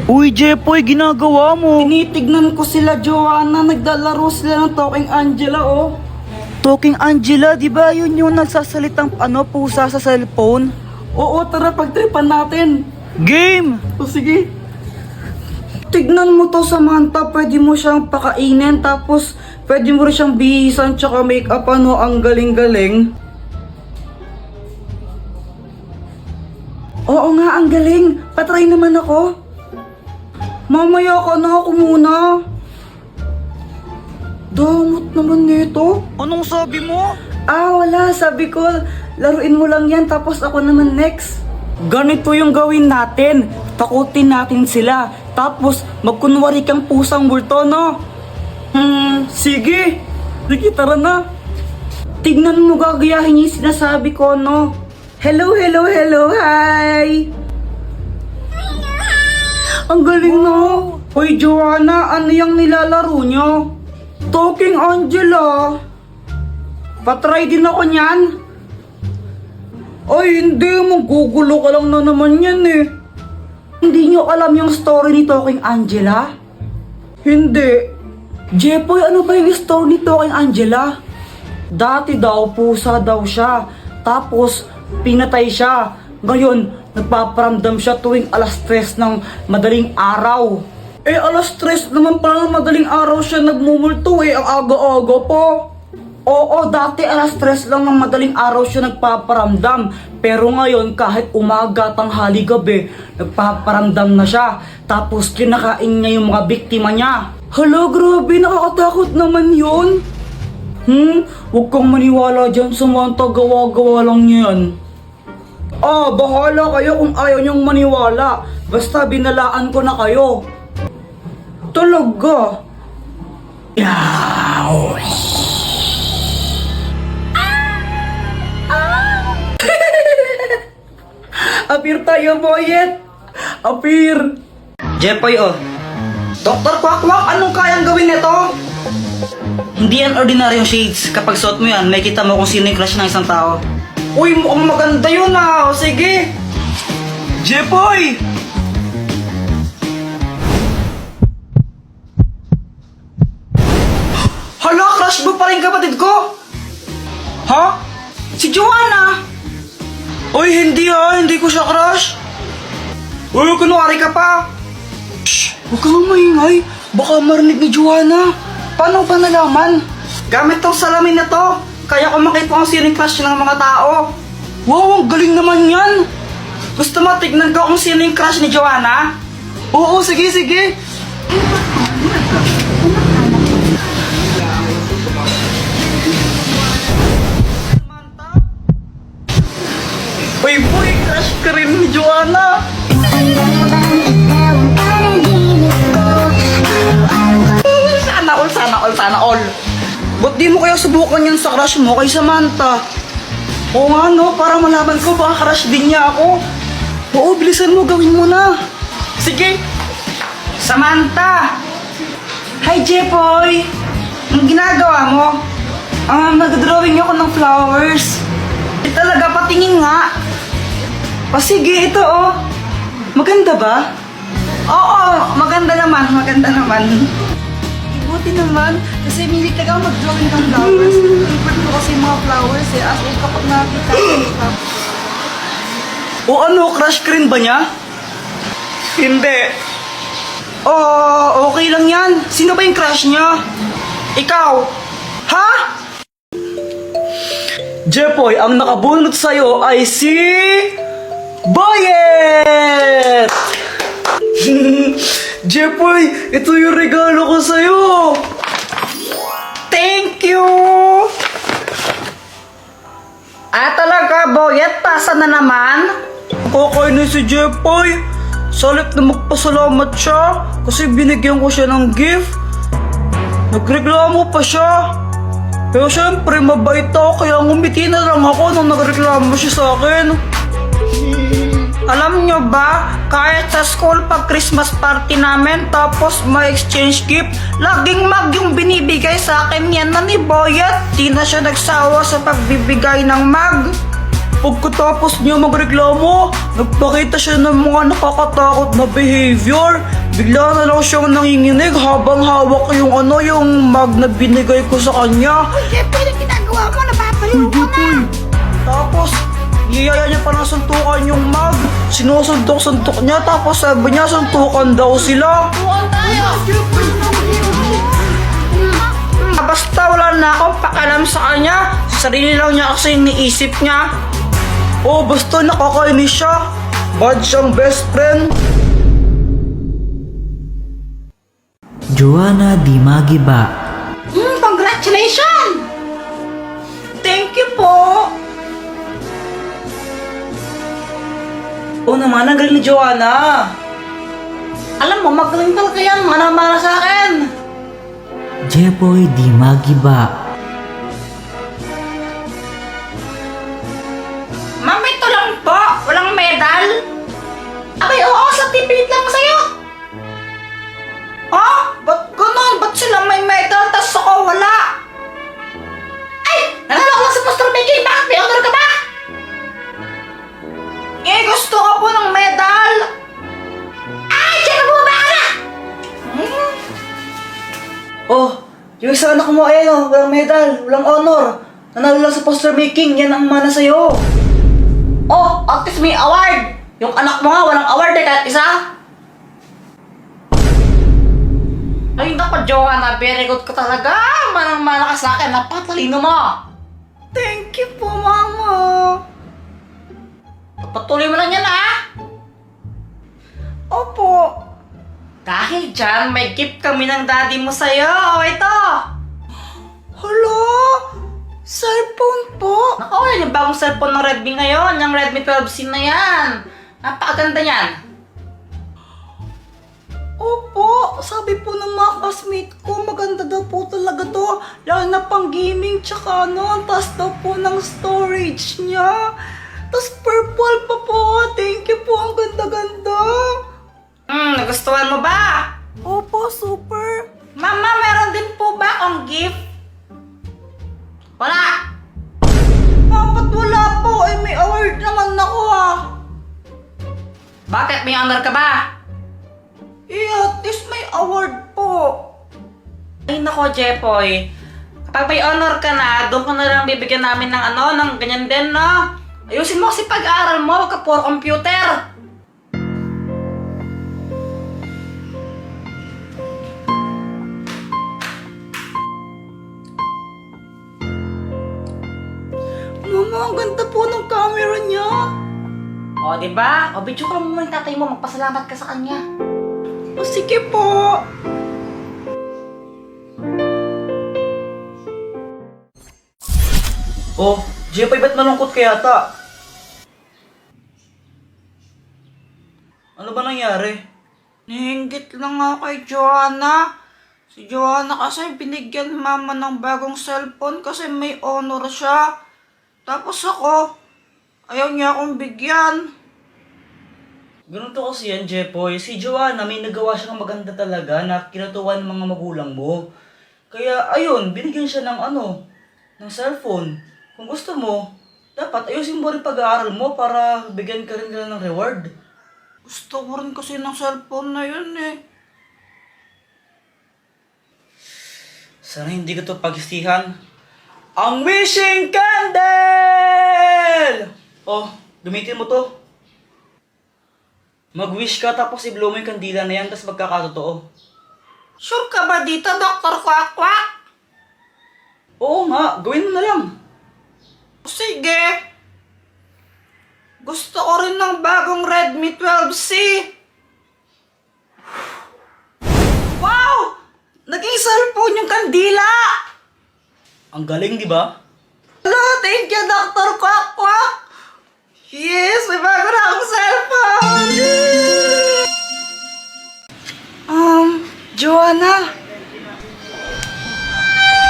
Uy, Jepoy, ginagawa mo? Tinitignan ko sila, Joanna. Naglalaro sila ng Talking Angela, oh. Talking Angela, di ba yun yung nagsasalitang pusa sa cellphone? Oo, tara, pagtripan natin. Game! O sige. Tignan mo to, Samantha. Pwede mo siyang pakainin, tapos pwede mo rin siyang bihisan tsaka make-up, ano. Ang galing-galing. Oo nga, ang galing. Patry naman ako. Mamaya ka na, ako muna. Damot naman nito. Anong sabi mo? Wala. Sabi ko, laruin mo lang yan, tapos ako naman next. Ganito yung gawin natin. Takutin natin sila. Tapos, magkunwari kang pusang multo, no? Sige. Sige, tara na. Tignan mo, gagayahin yung sinasabi ko, no? Hello, hello, hello, hi! Ang galing, no? Hoy, Joanna, ano yung nilalaro nyo? Talking Angela. Patry din ako niyan. Ay, hindi. Magugulo ka lang na naman yan, eh. Hindi nyo alam yung story ni Talking Angela? Hindi. Jepoy, ano ba yung story ni Talking Angela? Dati daw, pusa daw siya. Tapos, pinatay siya. Ngayon, nagpaparamdam siya tuwing alas 3 ng madaling araw. Alas 3 naman pala ng madaling araw siya nagmumulto, ang aga-aga po. Oo, dati alas 3 lang ng madaling araw siya nagpaparamdam. Pero ngayon, kahit umaga, tanghali, gabi, nagpaparamdam na siya. Tapos kinakain niya yung mga biktima niya. Hala, grabe, nakakatakot naman yun. Huwag kang maniwala dyan, Samantha, gawa-gawa lang yan. Bahala kayo kung ayaw niyong maniwala. Basta binalaan ko na kayo. Talaga? Yaw! Apir tayo, boyet! Apir! Jepoy, oh. Dr. Quack-Quack, anong kayang gawin nito? Hindi yan ordinaryong shades. Kapag suot mo yan, may kita mo kung sino yung crush ng isang tao. Uy, mukhang maganda yun, O, sige! Jepoy! Hala, crush mo pa rin kapatid ko? Ha? Si Joanna? Uy, hindi hindi ko siya crush. Uy, kunwari ka pa. Shh, huwag kang maingay. Baka marinig ni Joanna. Paano ba nalaman? Gamit tong salamin na to. Kaya ko makita kung sino yung crush ng mga tao. Wow, ang galing naman yan. Gusto mo tignan ko kung sino yung crush ni Joanna? Oo, sige, sige. Uy, boy, crush ka rin ni Joanna. Sana all. Ba't di mo kaya subukan yan sa crush mo kay Samantha? Oo nga, no, para malaman ko baka crush din niya ako. Oo, bilisan mo, gawin mo na. Sige. Samantha! Hi, Jepoy! Anong ginagawa mo? Nag-drawing ako ng flowers. Talaga, patingin nga. Sige, ito, Maganda ba? Oo, maganda naman. Buti naman, kasi milit talaga mag-drawing ng flowers. Favorite ko kasi mga flowers, as in kapag nakita ko. Crush ka rin ba niya? Hindi. Okay lang yan. Sino ba yung crush niya? Ikaw? Ha? Jepoy, ang nakabunot sa'yo ay si... Boyet! Jepoy, ito yung regalo ko sa'yo! Thank you! Talaga, Boyet? Pasa na naman? Kakainin si Jepoy. Salit na magpasalamat siya kasi binigyan ko siya ng gift. Nagreklamo pa siya. Pero syempre, mabait ako kaya ngumiti na lang ako nung nagreklamo siya sa akin. Alam nyo ba, kahit sa school pag Christmas party namin tapos may exchange gift, laging mag yung binibigay sa akin yan na ni Boyet. Di na siya nagsawa sa pagbibigay ng mag. Pagkatapos niya magreklamo, nagpakita siya ng mga nakakatakot na behavior. Bigla na lang siyang nanginginig habang hawak yung yung mug na binigay ko sa kanya. Jepoy, anong ginagawa mo? Napapaliw ka na! Tapos, niyaya niya pa ng suntukan yung mug. Sinusundok-suntok niya, tapos sabi niya suntukan daw sila. Buwan tayo! Basta wala na akong pakialam sa kanya. Sarili lang niya kasi yung niisip niya. Oh, basta nakakainis siya. Bad siyang best friend. Joanna Di Magiba. Congratulations! Thank you po. Oo naman, ang galing ni Joanna. Alam mo, magaling talaga yan. Mana-mana sa akin. Jepoy Di Magiba. Ma'am, ito lang po. Walang medal. Abay, oo, certificate lang sa'yo. Ha? Ba't ganun? Ba't sila may medal tas ako wala? Ay! Nanalo ko lang sa poster making. Bakit may honor ka ba? Eh, gusto ko po ng medal. Ay! Diyan mo ba ka na? Oh, yung isa anak mo, walang medal, walang honor. Nanalo lang sa poster making, yan ang mana sa'yo. Oh, at least may award. Yung anak mo nga, walang award eh, kahit isa. Ay, naku, Joanna, very good ka talaga. Manang-mana ka sa akin. Napatalino mo. Thank you po, Mama. Patuloy mo lang yan, ha? Opo. Dahil dyan, may gift kami ng daddy mo sa'yo. O, ito. Hala, cellphone po. Naku, yan yung bagong cellphone ng Redmi ngayon. Yung Redmi 12C na yan. Napakaganda yan. Opo, sabi po ng mga classmate ko, maganda daw po talaga to. Lalo na pang gaming, tsaka ang taas daw po ng storage niya. Tapos purple pa po. Thank you po, ang ganda-ganda. Nagustuhan mo ba? Opo, super. Mama, meron din po ba akong gift? Wala. Dapat wala po, may award naman ako Bakit? May honor ka ba? at least may award po. Ay nako, Jepoy. Kapag may honor ka na, doon ka na lang bibigyan namin ng ng ganyan din, no? Ayusin mo kasi pag-aaral mo, huwag ka puro computer. Mama, ang ganda po ng camera niya. O, diba? O, video ka mo yung tatay mo, magpasalamat ka sa kanya. O, sige po. Oh, Jepoy, ba't malungkot ka yata? Ano ba nangyari? Nihinggit lang nga kay Joanna. Si Joanna kasi binigyan mama ng bagong cellphone kasi may honor siya. Tapos ako, ayaw niya akong bigyan. Ganun to kasi yan, Jepoy. Si Joanna may nagawa siya ng maganda talaga na kinatuwa ng mga magulang mo. Kaya ayun, binigyan siya ng ng cellphone. Kung gusto mo, dapat ayusin mo rin pag-aaral mo para bigyan ka rin nila ng reward. Gusto ko rin kasi ng cellphone na yun Sana hindi ko to pagsistihan. Ang wishing candle! Oh, gamitin mo to. Mag-wish ka tapos i-blow mo yung kandila na yan tapos magkakatotoo. Sure ka ba dito, Dr. Quack Quack? Oo nga, gawin mo na lang. Sige. Gusto ko rin ng bagong Redmi 12C. Wow! Naging cellphone yung kandila! Ang galing, di ba? Hello, thank you, Dr. Quack Quack! Yes, may bago na akong cellphone! Joanna?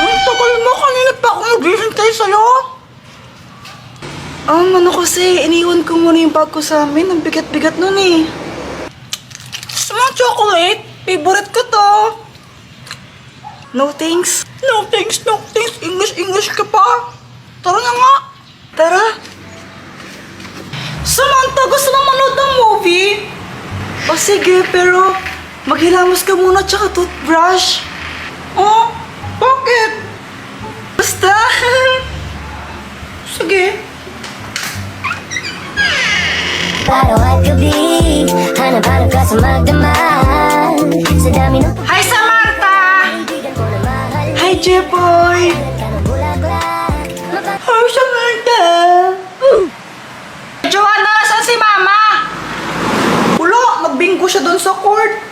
Ang tagal mo, kanina pa ako naghihintay sa'yo. Kasi, iniwan ko muna yung bag ko sa amin. Ang bigat-bigat nun Gusto mo chocolate? Favorite ko to. No thanks. No thanks, no thanks. English ka pa. Tara na nga. Tara. Samantha, gusto mo manood ng movie? O sige, pero Maghilamos ka muna tsaka toothbrush. Oh, bakit? Basta. Sige. Para gabi, hanap-hanap ka sa magdamag. Sa dami ng Hi, Samantha! kaibigan ko na mahal. Hi, Jepoy. Ka ng bulag-bulag. Hi, Samantha. Joanna, saan si Mama? Wala, nagbinggo siya doon sa court.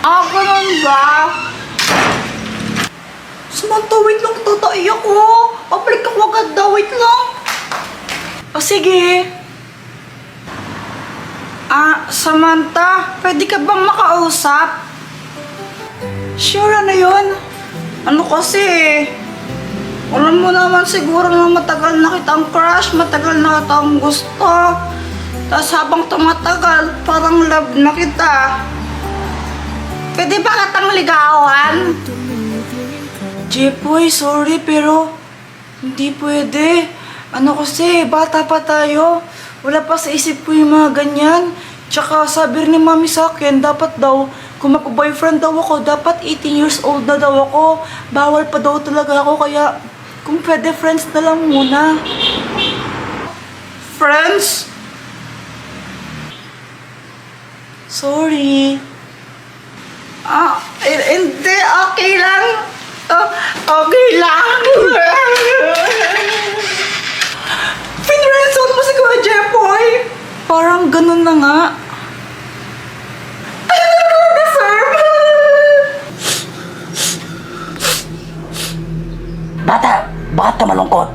Ah, ganun ba? Samantha, wait lang, tataiyak ko. Pabalik ako agad daw, wait lang. O sige. Samantha, pwede ka bang makausap? Sure, ano yun? Ano kasi, alam mo naman siguro na matagal na kitang crush, matagal na kitang gusto. Tapos habang tumatagal, parang love na kita. Pwede ba katang ligawan? Jepoy, sorry pero hindi pwede. Ano kasi, bata pa tayo. Wala pa sa isip ko yung mga ganyan. Tsaka sabi rin ni mami sa akin, dapat daw, kung mag-boyfriend daw ako, dapat 18 years old na daw ako. Bawal pa daw talaga ako, kaya kung pwede, friends na lang muna. Friends? Sorry. Hindi, okay lang. Okay lang. Pinreson mo si Kuya Jepoy. Parang ganun na nga. I don't deserve. Bata, bakit ka malungkot?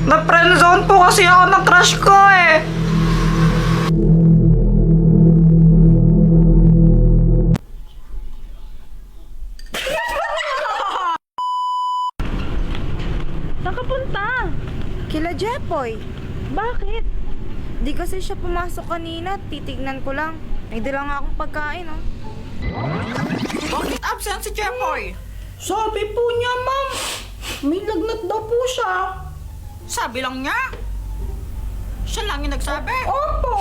Na-friendzone po kasi ako ng crush ko eh. Saan ka punta? Kila Jepoy. Bakit? Di kasi siya pumasok kanina. Titignan ko lang. May dala nga akong pagkain, oh. Bakit absent si Jepoy? Sabi po niya, ma'am. May lagnat daw po siya. Sabi lang niya. Siya lang yung nagsabi. Opo.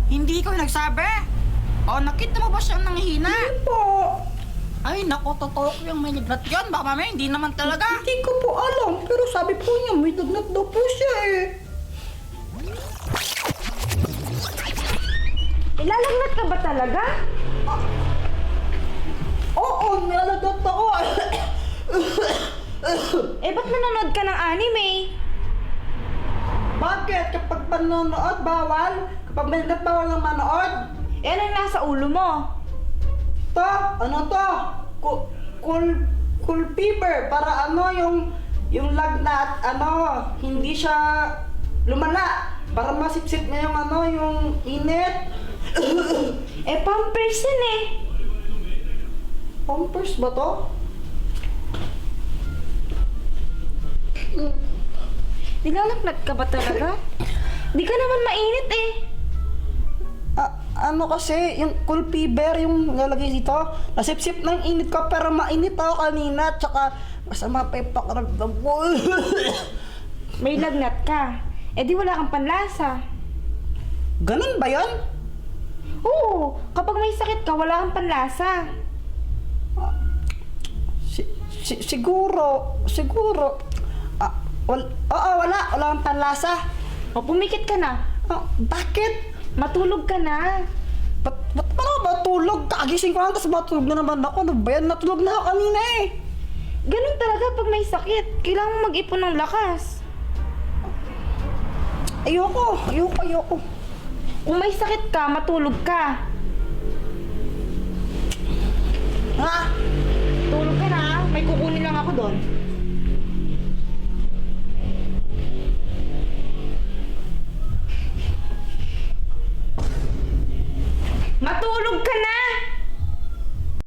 Hindi ko yung nagsabi. O, nakita mo ba siyang nanghihina? Po. Ay, naku, totoo ko yung may lagnat yun. Baka mamaya, hindi naman talaga. Hindi ko po alam. Pero sabi po niya, may lagnat daw po siya eh. Ilalagnat ka ba talaga? Oo, may lagnat ako. Eh, ba't nanonood ka ng anime? Bakit? Kapag panonood, bawal? Kapag may lagnat, bawal ng manood? Eh, ano yung nasa ulo mo? To? Ano to? Cool fever. Para ano yung lagnat, ano, hindi siya lumala. Para masipsip na yung ano, yung init. Eh, pampers yun eh. Pampers ba to? Nilalagnat ka ba talaga? Di ka naman mainit eh. Ano kasi, yung cool fever, yung nalagay dito, nasipsip ng init ko, pero mainit ako kanina, tsaka masama pa yung pakiramdam ko. May lagnat ka. Eh, di wala kang panlasa. Ganun ba yun? Oo, kapag may sakit ka, wala kang panlasa. Siguro. Wala akong panlasa. O, pumikit ka na. Bakit? Matulog ka na. Ba't pa ako matulog? Kagising ko lang, tapos matulog na naman ako. Ano ba yan? Natulog na ako kanina eh. Ganun talaga pag may sakit. Kailangan mo mag-ipon ng lakas. Ayoko. Kung may sakit ka, matulog ka. Ha? Tulog ka na. May kukunin lang ako doon.